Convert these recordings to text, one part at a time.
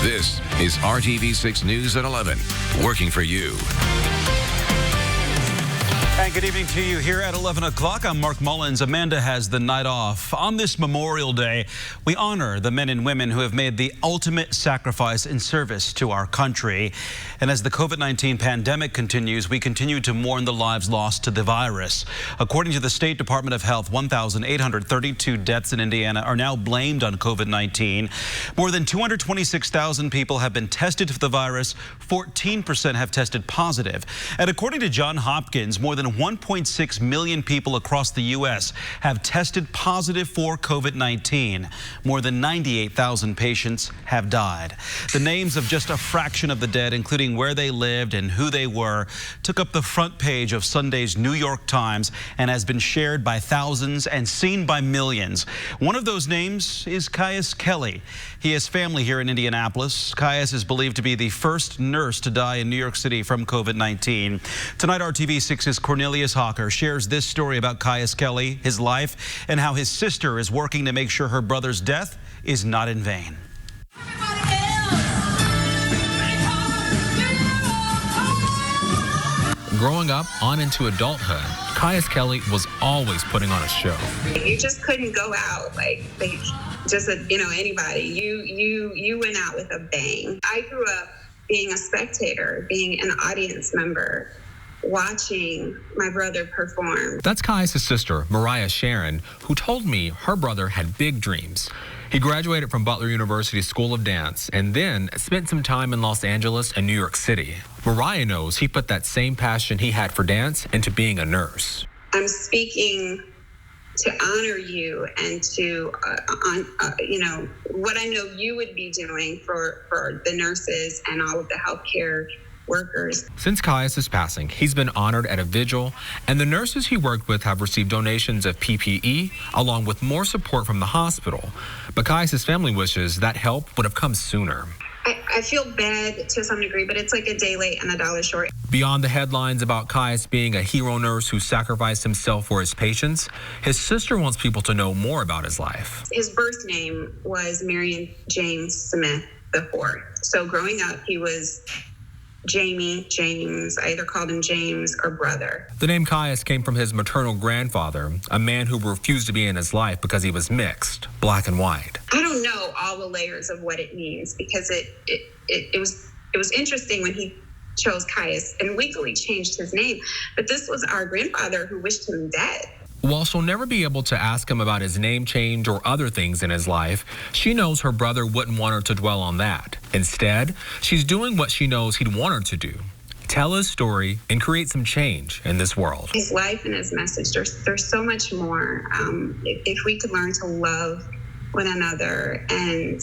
This is RTV6 News at 11, working for you. And good evening to you here at 11 o'clock. I'm Mark Mullins. Amanda has the night off. On this Memorial Day, we honor the men and women who have made the ultimate sacrifice in service to our country. And as the COVID-19 pandemic continues, we continue to mourn the lives lost to the virus. According to the State Department of Health, 1,832 deaths in Indiana are now blamed on COVID-19. More than 226,000 people have been tested for the virus. 14% have tested positive. And according to Johns Hopkins, more than 1.6 million people across the U.S. have tested positive for COVID-19. More than 98,000 patients have died. The names of just a fraction of the dead, including where they lived and who they were, took up the front page of Sunday's New York Times and has been shared by thousands and seen by millions. One of those names is Caius Kelly. He has family here in Indianapolis. Caius is believed to be the first nurse to die in New York City from COVID-19. Tonight, RTV6's Cornelius Hawker shares this story about Caius Kelly, his life, and how his sister is working to make sure her brother's death is not in vain. Growing up on into adulthood, Caius Kelly was always putting on a show. You just couldn't go out like just anybody. You went out with a bang. I grew up being a spectator, being an audience member, watching my brother perform. That's Caius' sister, Mariah Sharon, who told me her brother had big dreams. He graduated from Butler University School of Dance and then spent some time in Los Angeles and New York City. Mariah knows he put that same passion he had for dance into being a nurse. I'm speaking to honor you and to, what I know you would be doing for the nurses and all of the healthcare workers. Since Caius' passing, he's been honored at a vigil, and the nurses he worked with have received donations of PPE, along with more support from the hospital. But Caius' family wishes that help would have come sooner. I feel bad to some degree, but it's like a day late and a dollar short. Beyond the headlines about Caius being a hero nurse who sacrificed himself for his patients, his sister wants people to know more about his life. His birth name was Marion James Smith IV. So growing up, he was Jamie, James. I either called him James or brother. The name Caius came from his maternal grandfather, a man who refused to be in his life because he was mixed, black and white. I don't know all the layers of what it means because it was interesting when he chose Caius and legally changed his name. But this was our grandfather who wished him dead. While she'll never be able to ask him about his name change or other things in his life, she knows her brother wouldn't want her to dwell on that. Instead, she's doing what she knows he'd want her to do: tell his story and create some change in this world. His life and his message, there's so much more. If we could learn to love one another and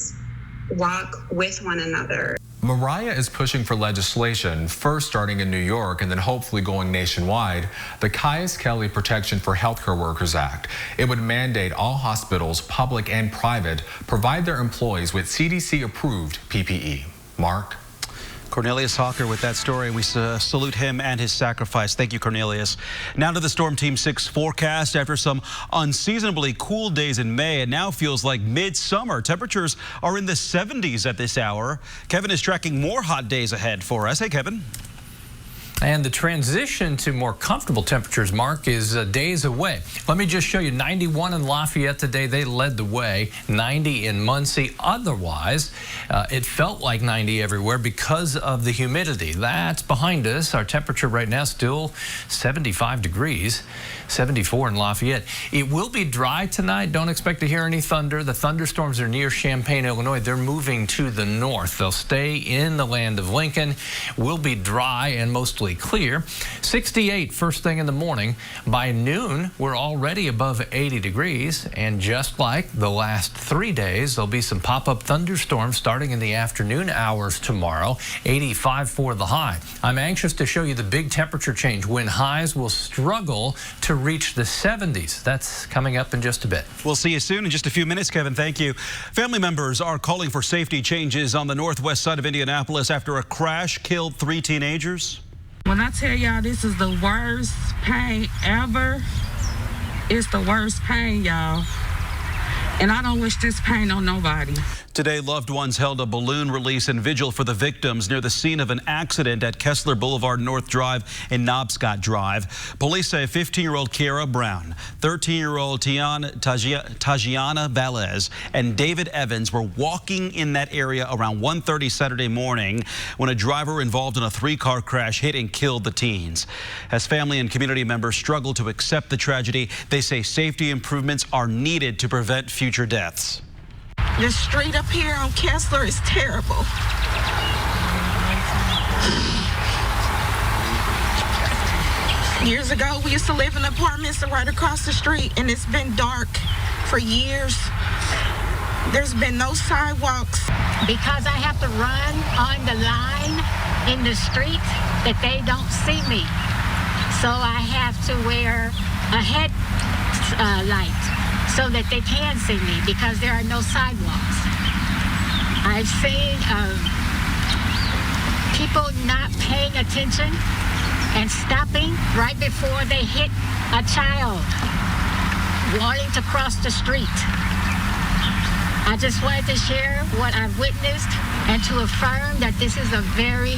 walk with one another. Mariah is pushing for legislation, first starting in New York and then hopefully going nationwide, the Caius Kelly Protection for Healthcare Workers Act. It would mandate all hospitals, public and private, provide their employees with CDC-approved PPE. Mark? Cornelius Hawker with that story. We salute him and his sacrifice. Thank you, Cornelius. Now to the Storm Team 6 forecast. After some unseasonably cool days in May, it now feels like midsummer. Temperatures are in the 70s at this hour. Kevin is tracking more hot days ahead for us. Hey, Kevin. And the transition to more comfortable temperatures, Mark, is days away. Let me just show you 91 in Lafayette today. They led the way. 90 in Muncie. Otherwise, it felt like 90 everywhere because of the humidity. That's behind us. Our temperature right now still 75 degrees. 74 in Lafayette. It will be dry tonight. Don't expect to hear any thunder. The thunderstorms are near Champaign, Illinois. They're moving to the north. They'll stay in the land of Lincoln. Will be dry and mostly clear. 68 first thing in the morning. By noon, we're already above 80 degrees. And just like the last 3 days, there'll be some pop-up thunderstorms starting in the afternoon hours tomorrow. 85 for the high. I'm anxious to show you the big temperature change when highs will struggle to reach the 70s. That's coming up in just a bit. We'll see you soon in just a few minutes, Kevin. Thank you. Family members are calling for safety changes on the northwest side of Indianapolis after a crash killed 3 teenagers. When I tell y'all this is the worst pain ever, it's the worst pain, y'all. And I don't wish this pain on nobody. Today, loved ones held a balloon release and vigil for the victims near the scene of an accident at Kessler Boulevard North Drive and Knobscott Drive. Police say 15-year-old Kiara Brown, 13-year-old Tajiana Valez, and David Evans were walking in that area around 1:30 Saturday morning when a driver involved in a 3-car crash hit and killed the teens. As family and community members struggle to accept the tragedy, they say safety improvements are needed to prevent future deaths. The street up here on Kessler is terrible. Years ago, we used to live in apartments right across the street, and it's been dark for years. There's been no sidewalks. Because I have to run on the line in the street that they don't see me. So I have to wear a headlight so that they can see me because there are no sidewalks. I've seen people not paying attention and stopping right before they hit a child wanting to cross the street. I just wanted to share what I've witnessed and to affirm that this is a very,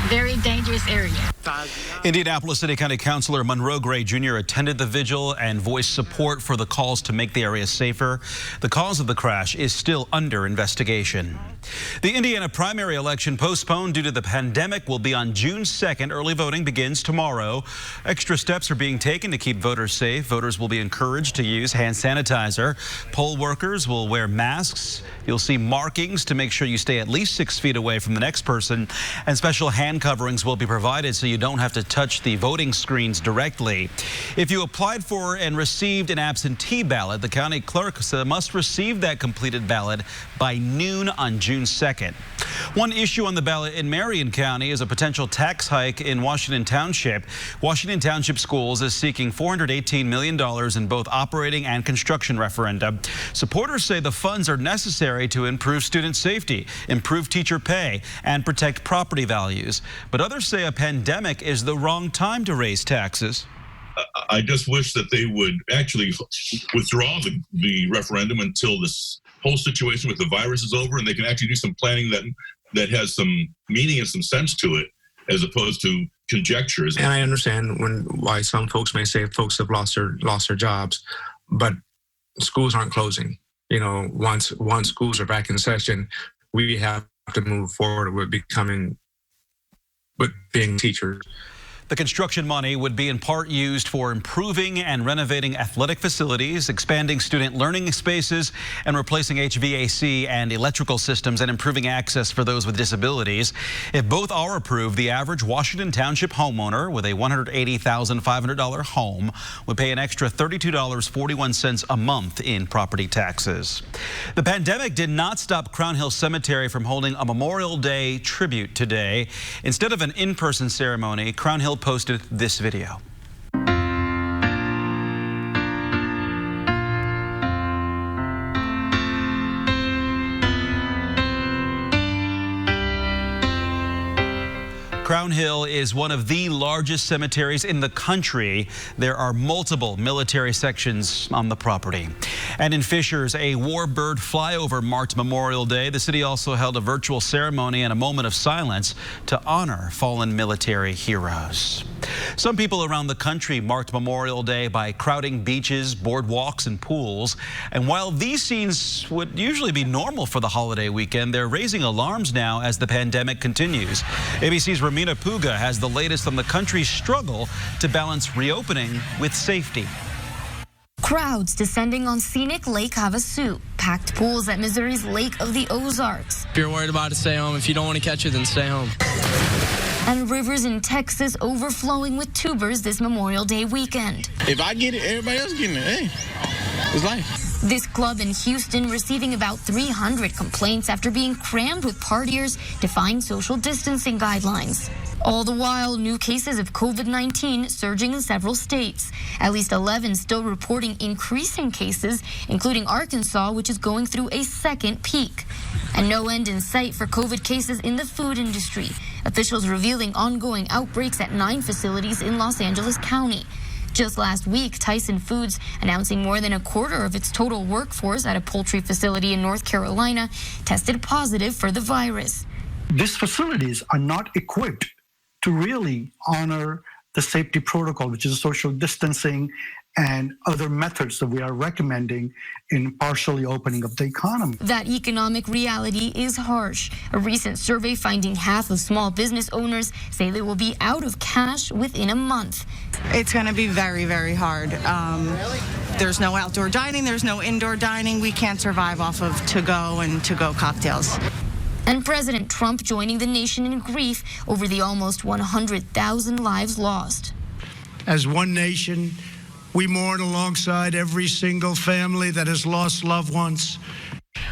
very dangerous area. Indianapolis City County Councilor Monroe Gray Jr. attended the vigil and voiced support for the calls to make the area safer. The cause of the crash is still under investigation. The Indiana primary election postponed due to the pandemic will be on June 2nd. Early voting begins tomorrow. Extra steps are being taken to keep voters safe. Voters will be encouraged to use hand sanitizer. Poll workers will wear masks. You'll see markings to make sure you stay at least 6 feet away from the next person. And special hand coverings will be provided so you don't have to touch the voting screens directly. If you applied for and received an absentee ballot, the county clerk must receive that completed ballot by noon on June 2nd. One issue on the ballot in Marion County is a potential tax hike in Washington Township. Washington Township Schools is seeking $418 million in both operating and construction referenda. Supporters say the funds are necessary to improve student safety, improve teacher pay, and protect property values. But others say a pandemic is the wrong time to raise taxes. I just wish that they would actually withdraw the referendum until this whole situation with the virus is over, and they can actually do some planning that has some meaning and some sense to it, as opposed to conjectures. And I understand why some folks may say folks have lost their jobs, but schools aren't closing. You know, once schools are back in session, we have to move forward with being teachers. The construction money would be in part used for improving and renovating athletic facilities, expanding student learning spaces, and replacing HVAC and electrical systems and improving access for those with disabilities. If both are approved, the average Washington Township homeowner with a $180,500 home would pay an extra $32.41 a month in property taxes. The pandemic did not stop Crown Hill Cemetery from holding a Memorial Day tribute today. Instead of an in-person ceremony, Crown Hill posted this video. Crown Hill is one of the largest cemeteries in the country. There are multiple military sections on the property. And in Fishers, a warbird flyover marked Memorial Day. The city also held a virtual ceremony and a moment of silence to honor fallen military heroes. Some people around the country marked Memorial Day by crowding beaches, boardwalks, and pools. And while these scenes would usually be normal for the holiday weekend, they're raising alarms now as the pandemic continues. ABC's Ramina Puga has the latest on the country's struggle to balance reopening with safety. Crowds descending on scenic Lake Havasu, packed pools at Missouri's Lake of the Ozarks. If you're worried about it, stay home. If you don't want to catch it, then stay home. And rivers in Texas overflowing with tubers this Memorial Day weekend. If I get it, everybody else getting it. Hey, it's life. This club in Houston receiving about 300 complaints after being crammed with partiers defying social distancing guidelines. All the while, new cases of COVID-19 surging in several states. At least 11 still reporting increasing cases, including Arkansas, which is going through a second peak. And no end in sight for COVID cases in the food industry. Officials revealing ongoing outbreaks at 9 facilities in Los Angeles County. Just last week, Tyson Foods announcing more than a quarter of its total workforce at a poultry facility in North Carolina tested positive for the virus. These facilities are not equipped to really honor the safety protocol, which is social distancing and other methods that we are recommending in partially opening up the economy. That economic reality is harsh. A recent survey finding half of small business owners say they will be out of cash within a month. It's going to be very, very hard. There's no outdoor dining, there's no indoor dining. We can't survive off of to-go and to-go cocktails. And President Trump joining the nation in grief over the almost 100,000 lives lost. As one nation, we mourn alongside every single family that has lost loved ones.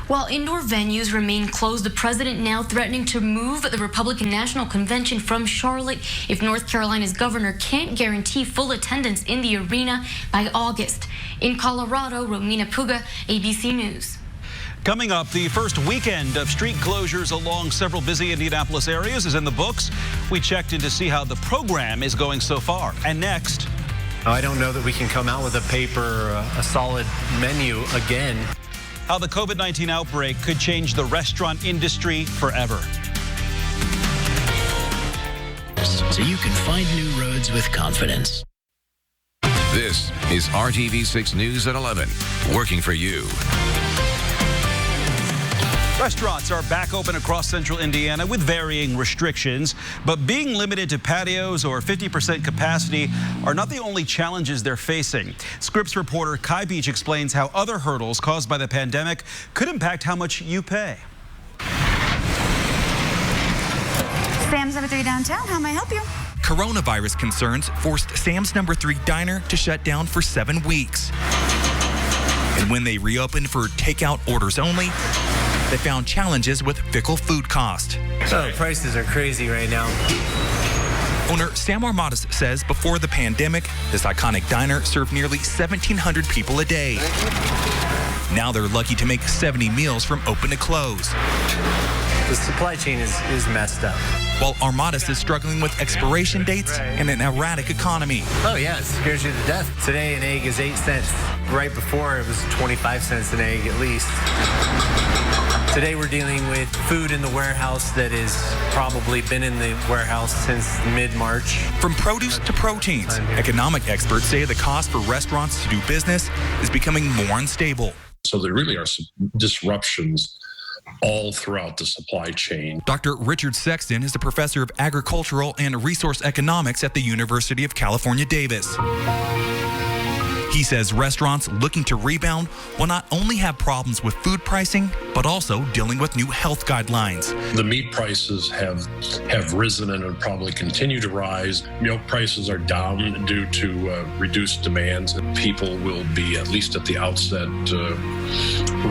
While indoor venues remain closed, the president now threatening to move the Republican National Convention from Charlotte if North Carolina's governor can't guarantee full attendance in the arena by August. In Colorado, Romina Puga, ABC News. Coming up, the first weekend of street closures along several busy Indianapolis areas is in the books. We checked in to see how the program is going so far. And next, I don't know that we can come out with a solid menu again. How the COVID-19 outbreak could change the restaurant industry forever. So you can find new roads with confidence. This is RTV6 News at 11, working for you. Restaurants are back open across central Indiana with varying restrictions, but being limited to patios or 50% capacity are not the only challenges they're facing. Scripps reporter Kai Beach explains how other hurdles caused by the pandemic could impact how much you pay. Sam's No. 3 downtown, how may I help you? Coronavirus concerns forced Sam's No. 3 diner to shut down for 7 weeks. And when they reopened for takeout orders only, they found challenges with fickle food cost. So prices are crazy right now. Owner Sam Armadas says before the pandemic, this iconic diner served nearly 1,700 people a day. Now they're lucky to make 70 meals from open to close. The supply chain is messed up. While Armadas is struggling with expiration dates and an erratic economy. Oh yeah, it scares you to death. Today an egg is 8 cents. Right before it was 25 cents an egg at least. Today we're dealing with food in the warehouse that has probably been in the warehouse since mid-March. From produce to proteins, economic experts say the cost for restaurants to do business is becoming more unstable. So there really are some disruptions all throughout the supply chain. Dr. Richard Sexton is a professor of agricultural and resource economics at the University of California, Davis. He says restaurants looking to rebound will not only have problems with food pricing, but also dealing with new health guidelines. The meat prices have risen and will probably continue to rise. Milk prices are down due to reduced demands, and people will be, at least at the outset,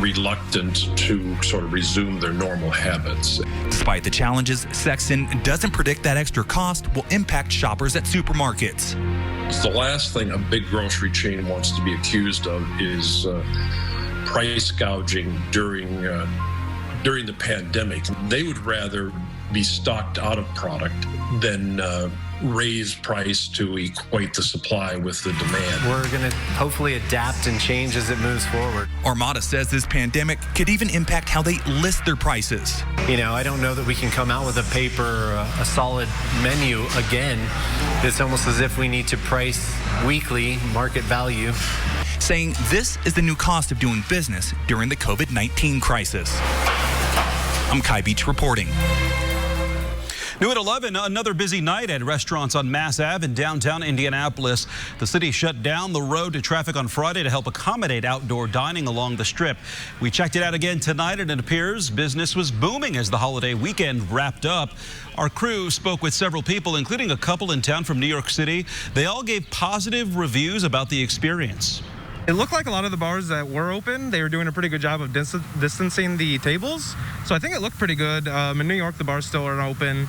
reluctant to sort of resume their normal habits. Despite the challenges, Sexton doesn't predict that extra cost will impact shoppers at supermarkets. The last thing a big grocery chain wants to be accused of is price gouging during the pandemic. They would rather be stocked out of product than raise price to equate the supply with the demand. We're going to hopefully adapt and change as it moves forward. Armada says this pandemic could even impact how they list their prices. You know, I don't know that we can come out with a solid menu again. It's almost as if we need to price weekly market value. Saying this is the new cost of doing business during the COVID-19 crisis. I'm Kai Beach reporting. New at 11, another busy night at restaurants on Mass Ave in downtown Indianapolis. The city shut down the road to traffic on Friday to help accommodate outdoor dining along the strip. We checked it out again tonight, and it appears business was booming as the holiday weekend wrapped up. Our crew spoke with several people, including a couple in town from New York City. They all gave positive reviews about the experience. It looked like a lot of the bars that were open, they were doing a pretty good job of distancing the tables. So I think it looked pretty good. In New York, the bars still aren't open,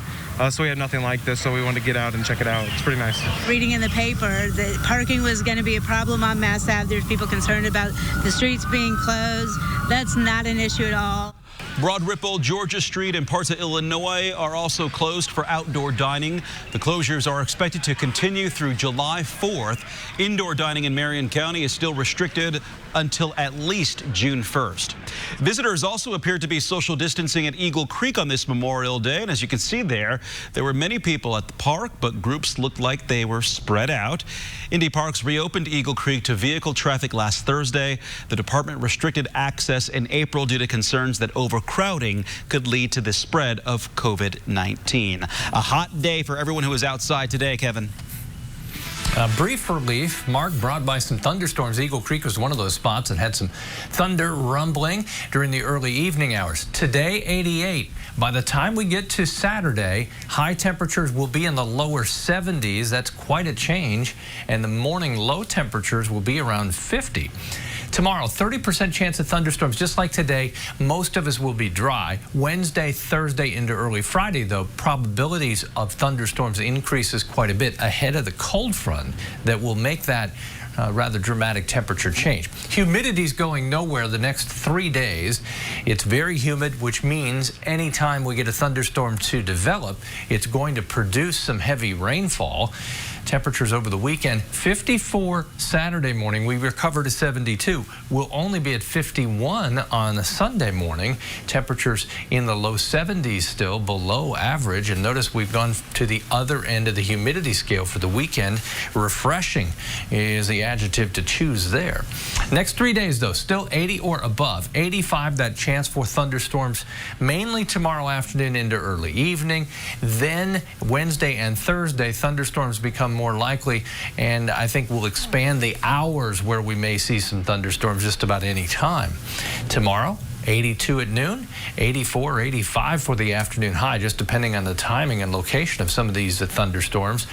so we had nothing like this, so we wanted to get out and check it out. It's pretty nice. Reading in the paper that parking was going to be a problem on Mass Ave. There's people concerned about the streets being closed. That's not an issue at all. Broad Ripple, Georgia Street, and parts of Illinois are also closed for outdoor dining. The closures are expected to continue through July 4th. Indoor dining in Marion County is still restricted until at least June 1st. Visitors also appeared to be social distancing at Eagle Creek on this Memorial Day. And as you can see there were many people at the park, but groups looked like they were spread out. Indy Parks reopened Eagle Creek to vehicle traffic last Thursday. The department restricted access in April due to concerns that overcrowding could lead to the spread of COVID-19. A hot day for everyone who is outside today, Kevin. Brief relief, Mark, brought by some thunderstorms. Eagle Creek was one of those spots that had some thunder rumbling during the early evening hours. Today, 88. By the time we get to Saturday, high temperatures will be in the lower 70s. That's quite a change. And the morning low temperatures will be around 50. Tomorrow, 30% chance of thunderstorms, just like today. Most of us will be dry. Wednesday, Thursday into early Friday, though, probabilities of thunderstorms increases quite a bit ahead of the cold front that will make that rather dramatic temperature change. Humidity's going nowhere the next 3 days. It's very humid, which means anytime we get a thunderstorm to develop, it's going to produce some heavy rainfall. Temperatures over the weekend, 54 Saturday morning. We recover to 72. We'll only be at 51 on a Sunday morning. Temperatures in the low 70s still, below average. And notice we've gone to the other end of the humidity scale for the weekend. Refreshing is the adjective to choose there. Next 3 days, though, still 80 or above. 85, that chance for thunderstorms, mainly tomorrow afternoon into early evening. Then Wednesday and Thursday, thunderstorms become more likely, and I think we'll expand the hours where we may see some thunderstorms just about any time. Tomorrow, 82 at noon, 84, 85 for the afternoon high, just depending on the timing and location of some of these thunderstorms.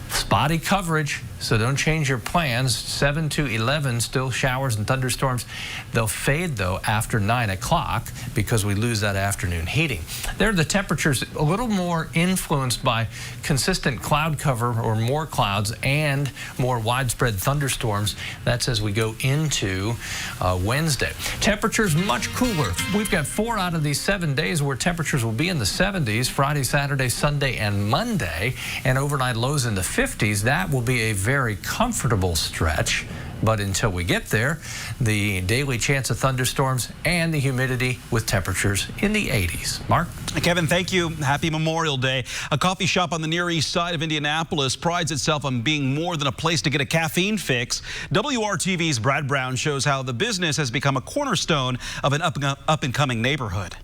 Spotty coverage, so don't change your plans. 7 to 11, still showers and thunderstorms. They'll fade, though, after 9 o'clock because we lose that afternoon heating. There, the temperatures a little more influenced by consistent cloud cover or more clouds and more widespread thunderstorms. That's as we go into Wednesday. Temperatures much cooler. We've got 4 out of these 7 days where temperatures will be in the 70s, Friday, Saturday, Sunday, and Monday, and overnight lows in the 50s. That will be a very comfortable stretch, but until we get there, the daily chance of thunderstorms and the humidity with temperatures in the 80s. Mark? Kevin, thank you. Happy Memorial Day. A coffee shop on the Near East Side of Indianapolis prides itself on being more than a place to get a caffeine fix. WRTV's Brad Brown shows how the business has become a cornerstone of an up-and-coming neighborhood.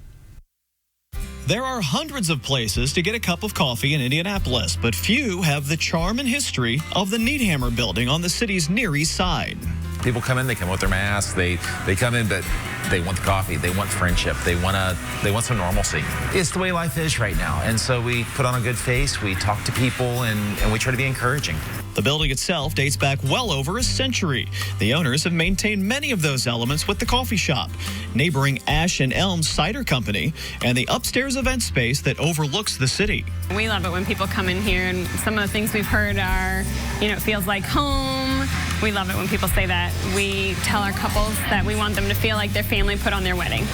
There are hundreds of places to get a cup of coffee in Indianapolis, but few have the charm and history of the Needhammer building on the city's Near East Side. People come in, they come with their masks, they come in, but they want the coffee, they want friendship, they want some normalcy. It's the way life is right now, and so we put on a good face, we talk to people, and we try to be encouraging. The building itself dates back well over a century. The owners have maintained many of those elements with the coffee shop, neighboring Ash and Elm Cider Company, and the upstairs event space that overlooks the city. We love it when people come in here, and some of the things we've heard are, it feels like home. We love it when people say that. We tell our couples that we want them to feel like their family put on their wedding.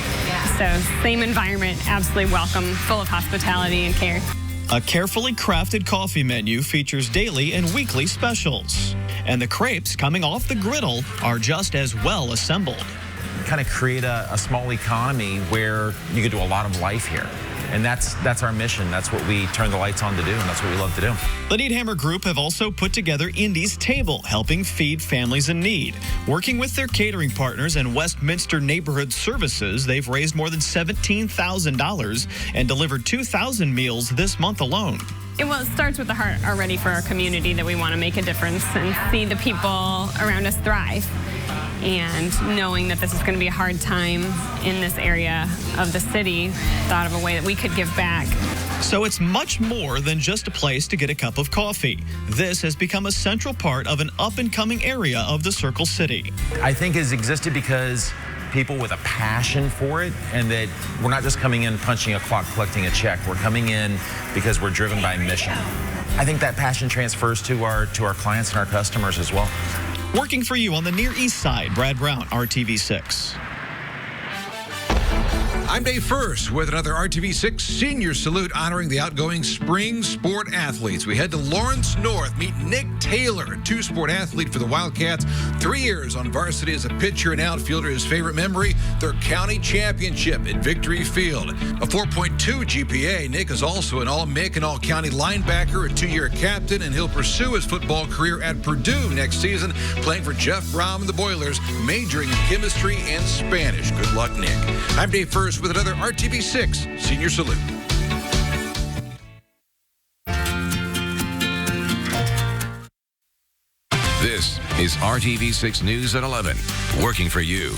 So same environment, absolutely welcome, full of hospitality and care. A carefully crafted coffee menu features daily and weekly specials. And the crepes coming off the griddle are just as well assembled. Kind of create a small economy where you can do a lot of life here. And that's our mission. That's what we turn the lights on to do, and that's what we love to do. The Needhammer Group have also put together Indy's Table, helping feed families in need. Working with their catering partners and Westminster Neighborhood Services, they've raised more than $17,000 and delivered 2,000 meals this month alone. Well, it starts with the heart already for our community, that we want to make a difference and see the people around us thrive. And knowing that this is going to be a hard time in this area of the city, thought of a way that we could give back. So it's much more than just a place to get a cup of coffee. This has become a central part of an up-and-coming area of the Circle City. I think it's existed because people with a passion for it, and that we're not just coming in punching a clock, collecting a check. We're coming in because we're driven by mission. I think that passion transfers to our clients and our customers as well. Working for you on the Near East Side, Brad Brown, RTV6. I'm Dave First with another RTV6 Senior Salute honoring the outgoing spring sport athletes. We head to Lawrence North, meet Nick Taylor, a two-sport athlete for the Wildcats. 3 years on varsity as a pitcher and outfielder. His favorite memory, their county championship at Victory Field. A 4.2 GPA, Nick is also an All-MIC and All-County linebacker, a 2-year captain, and he'll pursue his football career at Purdue next season, playing for Jeff Brown and the Boilers, majoring in chemistry and Spanish. Good luck, Nick. I'm Dave First with another RTV6 Senior Salute. This is RTV6 News at 11, working for you.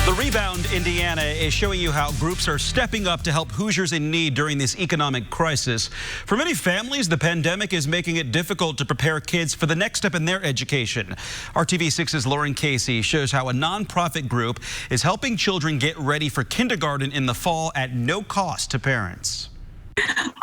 The Rebound Indiana is showing you how groups are stepping up to help Hoosiers in need during this economic crisis. For many families, the pandemic is making it difficult to prepare kids for the next step in their education. RTV6's Lauren Casey shows how a nonprofit group is helping children get ready for kindergarten in the fall at no cost to parents.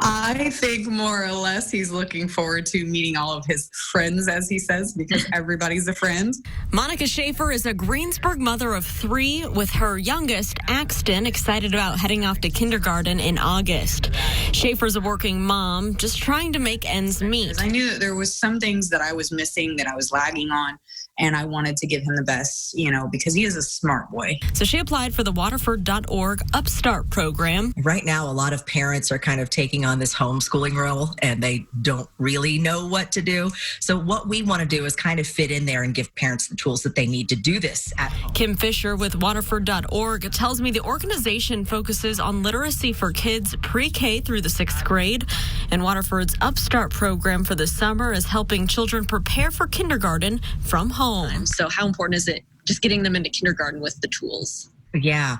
I think more or less he's looking forward to meeting all of his friends, as he says, because everybody's a friend. Monica Schaefer is a Greensburg mother of 3 with her youngest, Axton, excited about heading off to kindergarten in August. Schaefer's a working mom, just trying to make ends meet. I knew that there was some things that I was missing, that I was lagging on, and I wanted to give him the best, because he is a smart boy. So she applied for the Waterford.org Upstart program. Right now, a lot of parents are kind of taking on this homeschooling role, and they don't really know what to do. So what we want to do is kind of fit in there and give parents the tools that they need to do this at home. Kim Fisher with Waterford.org tells me the organization focuses on literacy for kids pre-K through the 6th grade. And Waterford's Upstart program for the summer is helping children prepare for kindergarten from home. So how important is it just getting them into kindergarten with the tools? Yeah.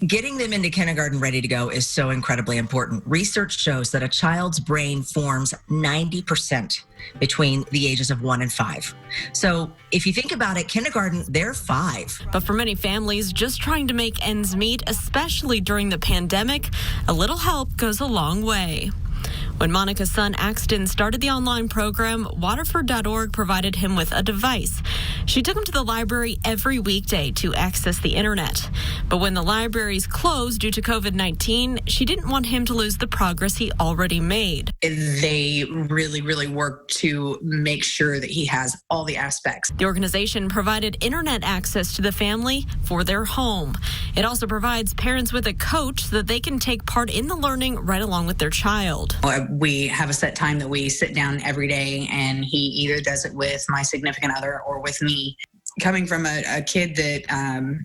Getting them into kindergarten ready to go is so incredibly important. Research shows that a child's brain forms 90% between the ages of 1 and 5. So if you think about it, kindergarten, they're 5. But for many families just trying to make ends meet, especially during the pandemic, a little help goes a long way. When Monica's son Axton started the online program, Waterford.org provided him with a device. She took him to the library every weekday to access the internet. But when the libraries closed due to COVID-19, she didn't want him to lose the progress he already made. They really, really work to make sure that he has all the aspects. The organization provided internet access to the family for their home. It also provides parents with a coach so that they can take part in the learning right along with their child. We have a set time that we sit down every day, and he either does it with my significant other or with me. Coming from a kid that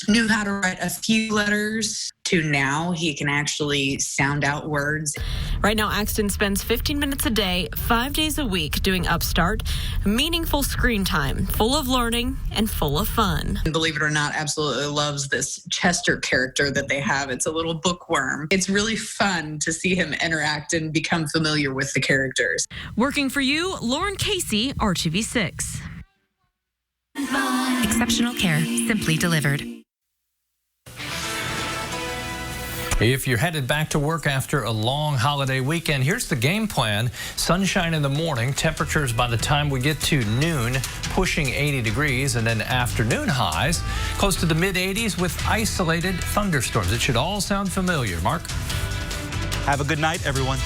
knew how to write a few letters to now he can actually sound out words. Right now, Axton spends 15 minutes a day, 5 days a week doing Upstart, meaningful screen time, full of learning and full of fun. Believe it or not, absolutely loves this Chester character that they have. It's a little bookworm. It's really fun to see him interact and become familiar with the characters. Working for you, Lauren Casey, RTV6. Exceptional care, simply delivered. If you're headed back to work after a long holiday weekend, here's the game plan. Sunshine in the morning, temperatures by the time we get to noon pushing 80 degrees, and then afternoon highs close to the mid-80s with isolated thunderstorms. It should all sound familiar. Mark? Have a good night, everyone.